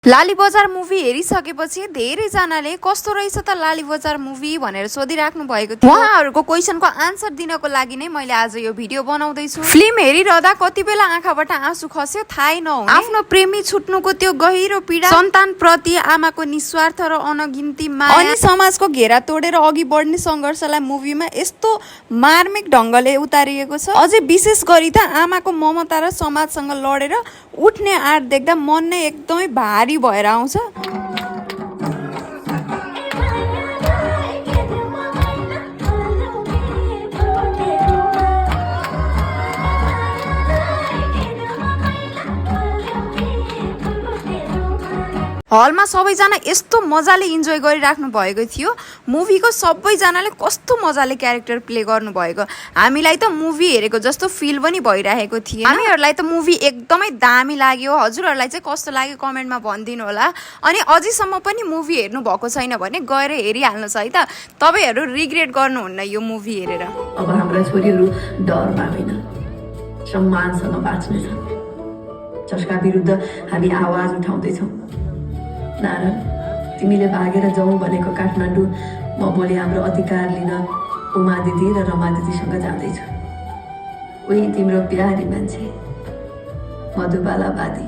लाली बजार मुभी हेरिसकेपछि धेरैजनाले कस्तो रहेछ त लाली बजार मुभी भनेर सोधिराख्नु भएको थियो। उहाँहरूको क्वेशनको आन्सर दिनको लागि नै मैले आज यो भिडियो बनाउँदैछु। फिल्म हेरिरहँदा कति बेला आँखाबाट आँसु खस्यो थाहै नहुने, आफ्नो प्रेमी छुट्नुको त्यो गहिरो पीडा, सन्तान प्रति आमाको निस्वार्थ र अनगिन्ती माया, अनि समाजको घेरा तोडेर अघि बढ्ने संघर्षलाई मुभीमा यस्तो मार्मिक ढंगले उतारिएको छ। अझै विशेष गरी त आमाको ममता र समाजसँग लडेर उठ्ने आँट देख्दा मन नै एकदमै भारी भएर आउँछ। हलमा सबैजना यस्तो मजाले इन्जोय गरिराख्नु भएको थियो। मुभीको सबैजनाले कस्तो मजाले क्यारेक्टर प्ले गर्नु भएको, हामीलाई त मुभी हेरेको जस्तो फिल पनि भइरहेको थियो। हामीहरूलाई त मुभी एकदमै दामी लाग्यो। हजुरहरूलाई चाहिँ कस्तो लाग्यो कमेन्टमा भनिदिनु होला। अनि अझैसम्म पनि मुभी हेर्नु भएको छैन भने गएर हेरिहाल्नुहोस् है त, तपाईहरु रिग्रेट गर्नुहुन्न यो मुभी हेरेर। अब हाम्रा छोरीहरू डर मान्दैन, सम्मानसँग बाँच्नेछन्, जसका विरुद्ध हामी आवाज उठाउँदैछौँ। नारायण, तिमीले भागेर जाउँ भनेको काठमाडौँ म भोलि हाम्रो अधिकार लिन उमा दिदी र रमा दिदीसँग जाँदैछु। उही तिम्रो प्यारी मान्छे मधुबाला बादी।